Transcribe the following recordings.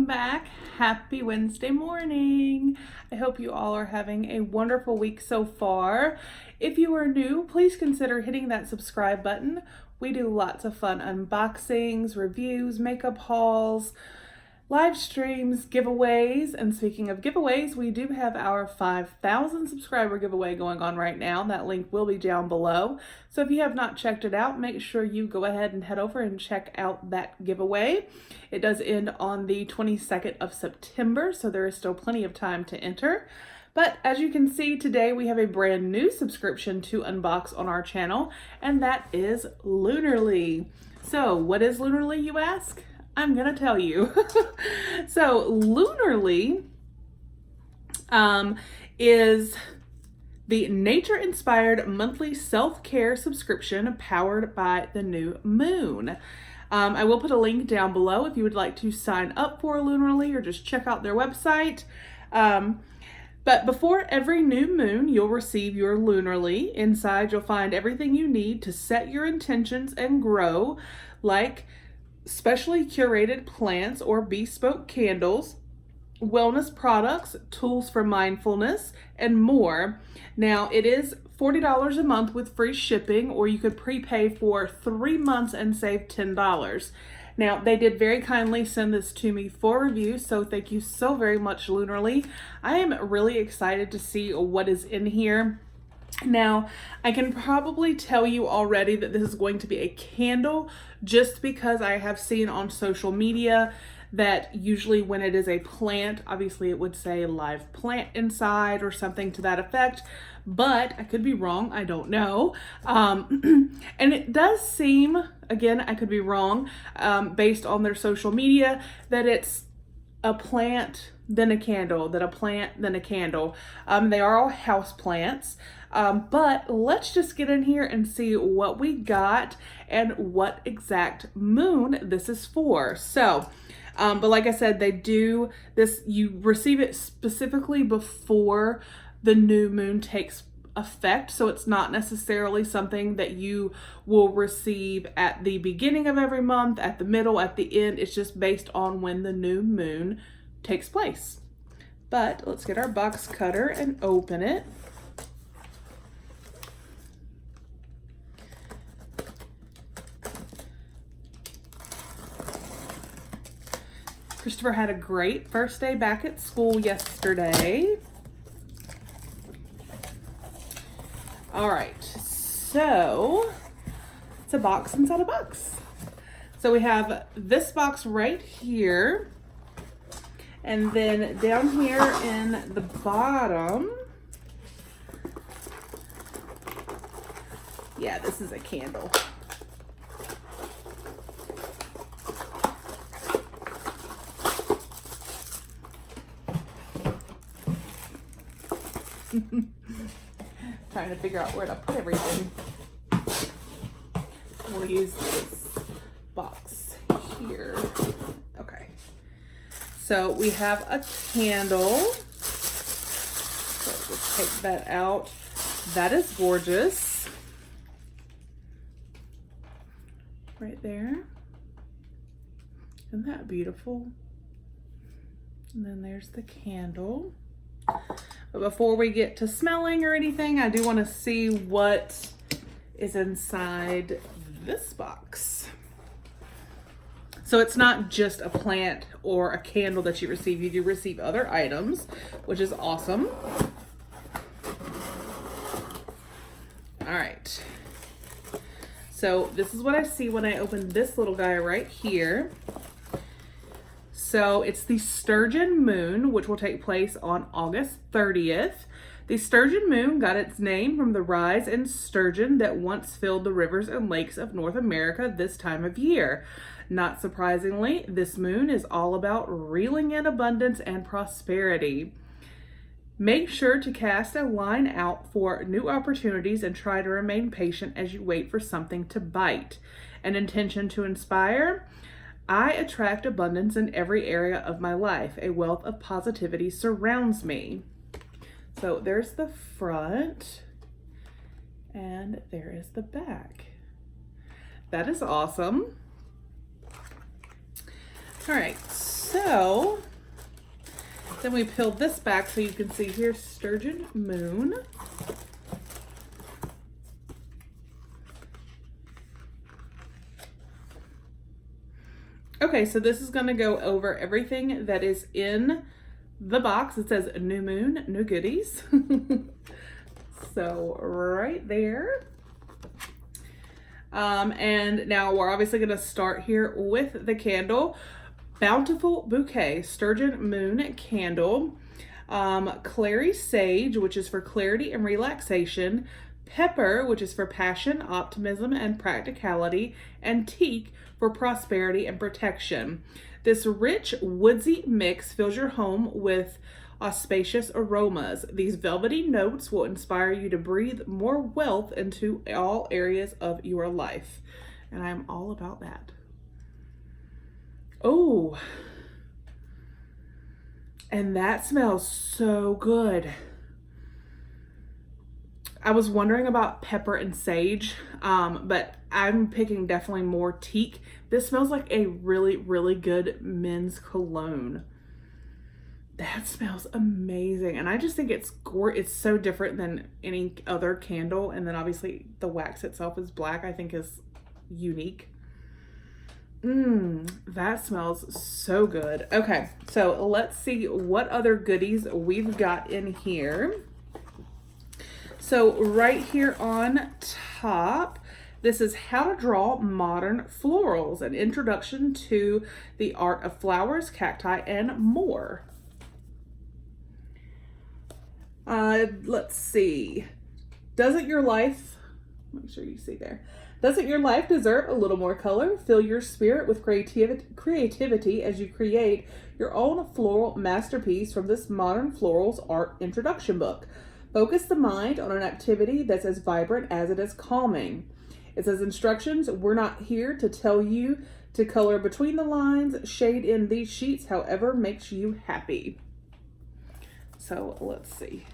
back. Happy Wednesday morning. I hope you all are having a wonderful week so far. If you are new, please consider hitting that subscribe button. We do lots of fun unboxings, reviews, makeup hauls, live streams, giveaways, and speaking of giveaways, we do have our 5,000 subscriber giveaway going on right now. That link will be down below. So if you have not checked it out, make sure you go ahead and head over and check out that giveaway. It does end on the 22nd of September, so there is still plenty of time to enter. But as you can see, today we have a brand new subscription to unbox on our channel, and that is Lunarly. So what is Lunarly, you ask? I'm gonna tell you. So Lunarly is the nature-inspired monthly self-care subscription powered by the new moon. I will put a link down below if you would like to sign up for Lunarly or just check out their website. But before every new moon, you'll receive your Lunarly. Inside, you'll find everything you need to set your intentions and grow, like specially curated plants or bespoke candles, wellness products, tools for mindfulness, and more. Now, it is $40 a month with free shipping, or you could prepay for 3 months and save $10. Now, they did very kindly send this to me for review, so thank you so very much, Lunarly. I am really excited to see what is in here. Now, I can probably tell you already that this is going to be a candle just because I have seen on social media that usually when it is a plant, obviously it would say live plant inside or something to that effect, but I could be wrong, I don't know. And it does seem, again, I could be wrong, based on their social media, that it's a plant, then a candle, then a plant, then a candle. They are all house plants. But let's just get in here and see what we got and what exact moon this is for. So, but like I said, they do this, you receive it specifically before the new moon takes effect. So it's not necessarily something that you will receive at the beginning of every month, at the middle, at the end. It's just based on when the new moon takes place. But let's get our box cutter and open it. Christopher had a great first day back at school yesterday. All right, so it's a box inside a box. So we have this box right here. And then down here in the bottom, yeah, this is a candle. Trying to figure out where to put everything. We'll use this box here. Okay. So we have a candle. So let's take that out. That is gorgeous. Right there. Isn't that beautiful? And then there's the candle. But before we get to smelling or anything, I do want to see what is inside this box. So it's not just a plant or a candle that you receive. You do receive other items, which is awesome. All right. So this is what I see when I open this little guy right here. So it's the Sturgeon moon, which will take place on August 30th. The Sturgeon moon got its name from the rise in sturgeon that once filled the rivers and lakes of North America this time of year. Not surprisingly, this moon is all about reeling in abundance and prosperity. Make sure to cast a line out for new opportunities and try to remain patient as you wait for something to bite. An intention to inspire. I attract abundance in every area of my life. A wealth of positivity surrounds me. So there's the front and there is the back. That is awesome. All right, So then we peeled this back so you can see here's Sturgeon Moon. Okay, so this is going to go over everything that is in the box. It says new moon, new goodies. So right there. And now we're obviously going to start here with the candle. Bountiful Bouquet Sturgeon Moon Candle. Clary Sage, which is for clarity and relaxation. Pepper, which is for passion, optimism, and practicality. And Teak for prosperity and protection. This rich, woodsy mix fills your home with auspicious aromas. These velvety notes will inspire you to breathe more wealth into all areas of your life. And I'm all about that. Oh, and that smells so good. I was wondering about pepper and sage, but I'm picking definitely more teak. This smells like a really, really good men's cologne. That smells amazing. And I just think it's so different than any other candle. And then obviously the wax itself is black, I think is unique. That smells so good. Okay, so let's see what other goodies we've got in here. So right here on top, this is How to Draw Modern Florals, an introduction to the art of flowers, cacti, and more. Let's see. Doesn't your life, make sure you see there. Doesn't your life deserve a little more color? Fill your spirit with creativity as you create your own floral masterpiece from this Modern Florals Art Introduction book. Focus the mind on an activity that's as vibrant as it is calming. It says instructions, we're not here to tell you to color between the lines, shade in these sheets, however makes you happy. So let's see.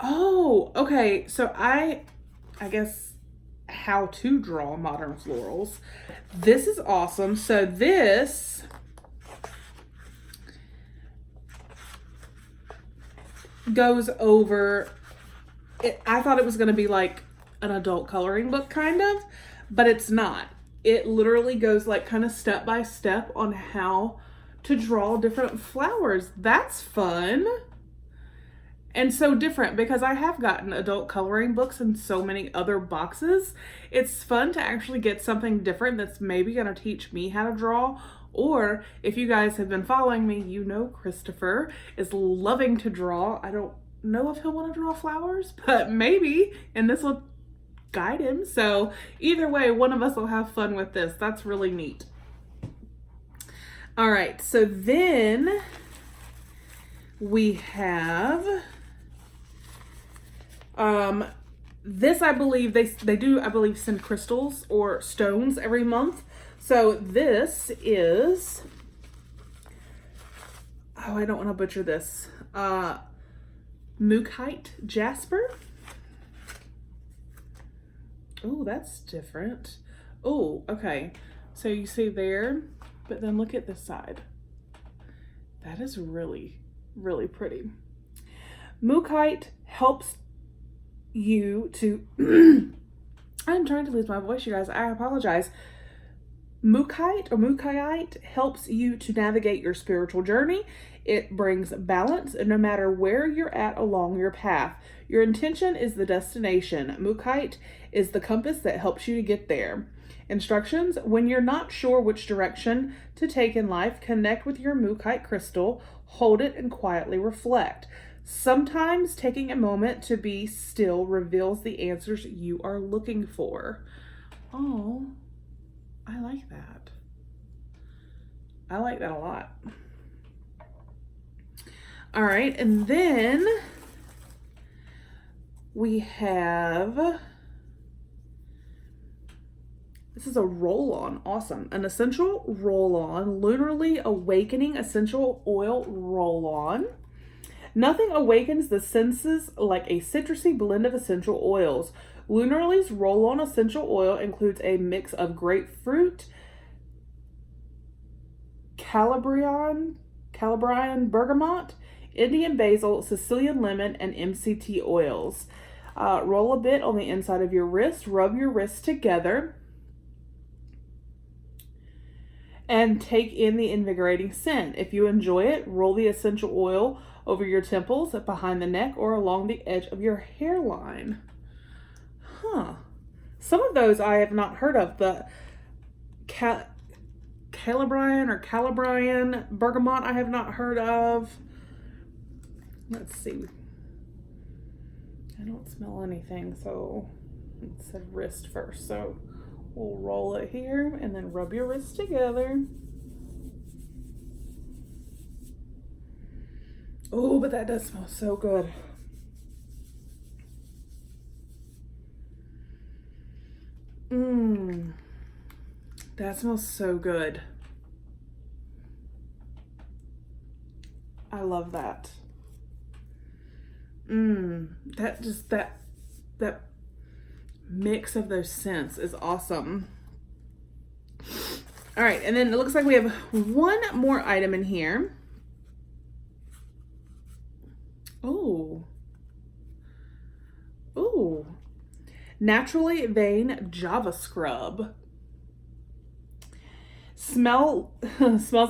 Oh, okay. So I guess how to draw modern florals. This is awesome. So this goes over it. I thought it was going to be like an adult coloring book kind of, but it's not. It literally goes like kind of step by step on how to draw different flowers. That's fun. And so different because I have gotten adult coloring books in so many other boxes. It's fun to actually get something different that's maybe going to teach me how to draw. Or if you guys have been following me, you know Christopher is loving to draw. I don't know if he'll want to draw flowers, but maybe, and this will guide him. So either way, one of us will have fun with this. That's really neat. All right, so then we have this, I believe they do, I believe, send crystals or stones every month. So this is, oh, I don't want to butcher this. Mookaite jasper. Oh, that's different. Oh, okay. So you see there, but then look at this side. That is really, really pretty. Mookaite helps you to, I'm trying to lose my voice, you guys. I apologize. Mookaite or Mookaite helps you to navigate your spiritual journey. It brings balance no matter where you're at along your path. Your intention is the destination. Mookaite is the compass that helps you to get there. Instructions: when you're not sure which direction to take in life, connect with your Mookaite crystal, hold it, and quietly reflect. Sometimes taking a moment to be still reveals the answers you are looking for. Oh, I like that. I like that a lot. All right, and then we have, this is a roll-on, awesome. An essential roll-on, Lunarly Awakening Essential Oil Roll-On. Nothing awakens the senses like a citrusy blend of essential oils. Lunarly's roll-on essential oil includes a mix of grapefruit, Calabrian bergamot, Indian basil, Sicilian lemon, and MCT oils. Roll a bit on the inside of your wrist. Rub your wrists together. And take in the invigorating scent. If you enjoy it, roll the essential oil over your temples, behind the neck, or along the edge of your hairline. Huh. Some of those I have not heard of. The Calabrian bergamot I have not heard of. Let's see. I don't smell anything, so it said wrist first. So we'll roll it here and then rub your wrists together. Oh, but that does smell so good. That smells so good. I love that. That mix of those scents is awesome. All right, and then it looks like we have one more item in here. Oh, Naturally Vain Java Scrub. Smells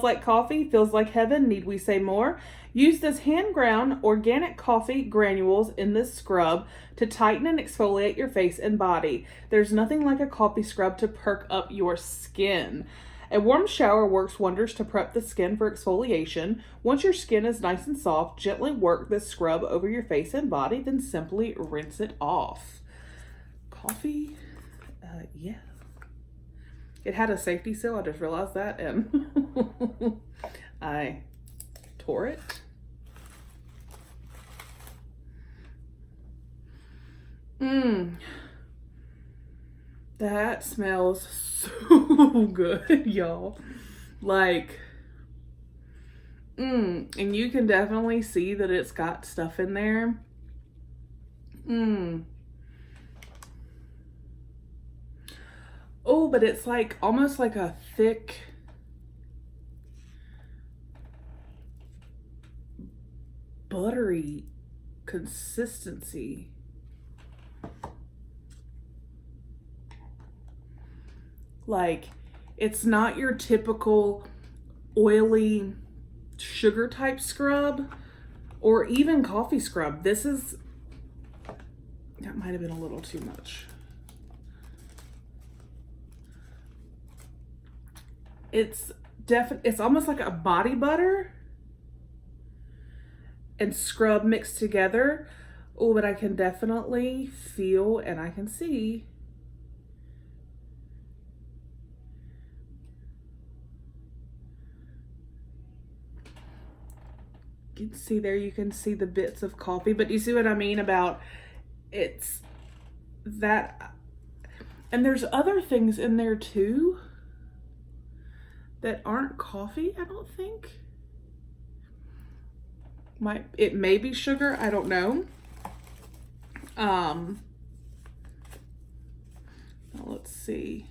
like coffee, feels like heaven, need we say more? Use this hand-ground organic coffee granules in this scrub to tighten and exfoliate your face and body. There's nothing like a coffee scrub to perk up your skin. A warm shower works wonders to prep the skin for exfoliation. Once your skin is nice and soft, gently work this scrub over your face and body, then simply rinse it off. Coffee? Yeah. It had a safety seal, I just realized that, and I tore it. That smells so good, y'all. Like, and you can definitely see that it's got stuff in there. Oh, but it's like almost like a thick buttery consistency. Like, it's not your typical oily sugar type scrub or even coffee scrub. This is, that might have been a little too much. It's almost like a body butter and scrub mixed together. Oh, but I can definitely feel and I can see. You can see there, you can see the bits of coffee, but you see what I mean about it's that, and there's other things in there too that aren't coffee, I don't think. It may be sugar, I don't know. Now let's see.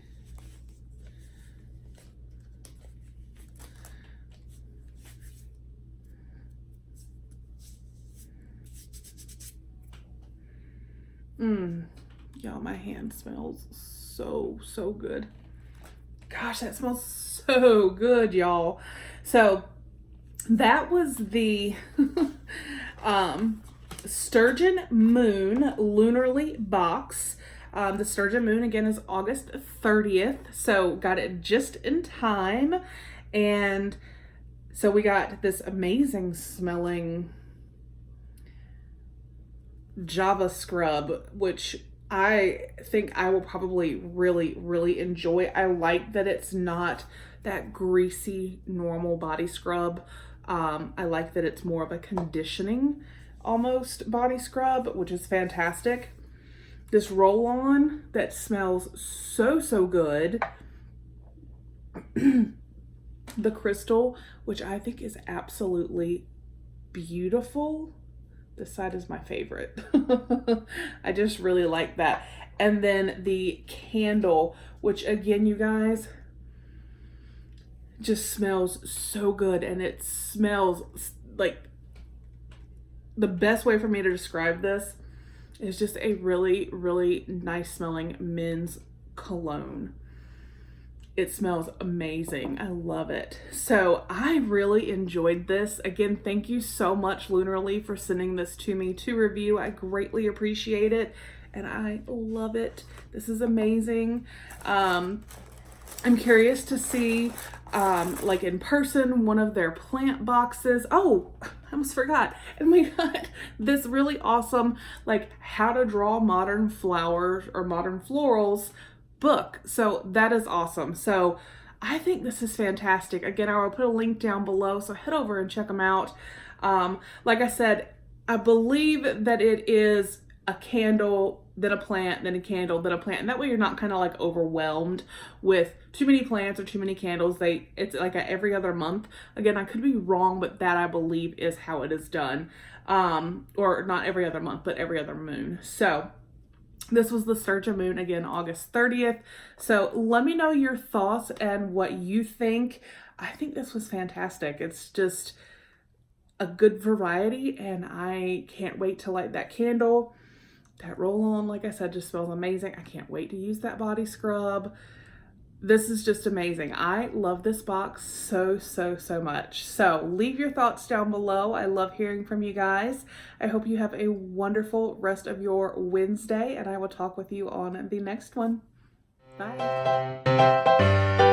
Y'all, my hand smells so good. Gosh, that smells so good, y'all. So that was the Sturgeon Moon Lunarly box. The Sturgeon Moon again is August 30th, so got it just in time. And so we got this amazing smelling Java scrub, which I think I will probably really enjoy. I like that it's not that greasy normal body scrub. I like that it's more of a conditioning almost body scrub, which is fantastic. This roll-on that smells so good. The crystal, which I think is absolutely beautiful. This side is my favorite. I just really like that. And then the candle, which again, you guys, just smells so good, and it smells like, the best way for me to describe this is just a really, really nice smelling men's cologne. It smells amazing. I love it. So I really enjoyed this. Again, thank you so much, Lunarly, for sending this to me to review. I greatly appreciate it, and I love it. This is amazing. I'm curious to see, like in person, one of their plant boxes. Oh, I almost forgot. And we got this really awesome, like, how to draw modern flowers or modern florals book. So that is awesome. So I think this is fantastic. Again, I will put a link down below, so head over and check them out. Like I said, I believe that it is a candle, then a plant, then a candle, then a plant. And that way you're not kind of like overwhelmed with too many plants or too many candles. It's like every other month. Again, I could be wrong, but that I believe is how it is done. Or not every other month, but every other moon. So this was the Sturgeon moon, again, August 30th. So let me know your thoughts and what you think. I think this was fantastic. It's just a good variety, and I can't wait to light that candle. That roll-on, like I said, just smells amazing. I can't wait to use that body scrub. This is just amazing. I love this box so, so, so much. So leave your thoughts down below. I love hearing from you guys. I hope you have a wonderful rest of your Wednesday, and I will talk with you on the next one. Bye.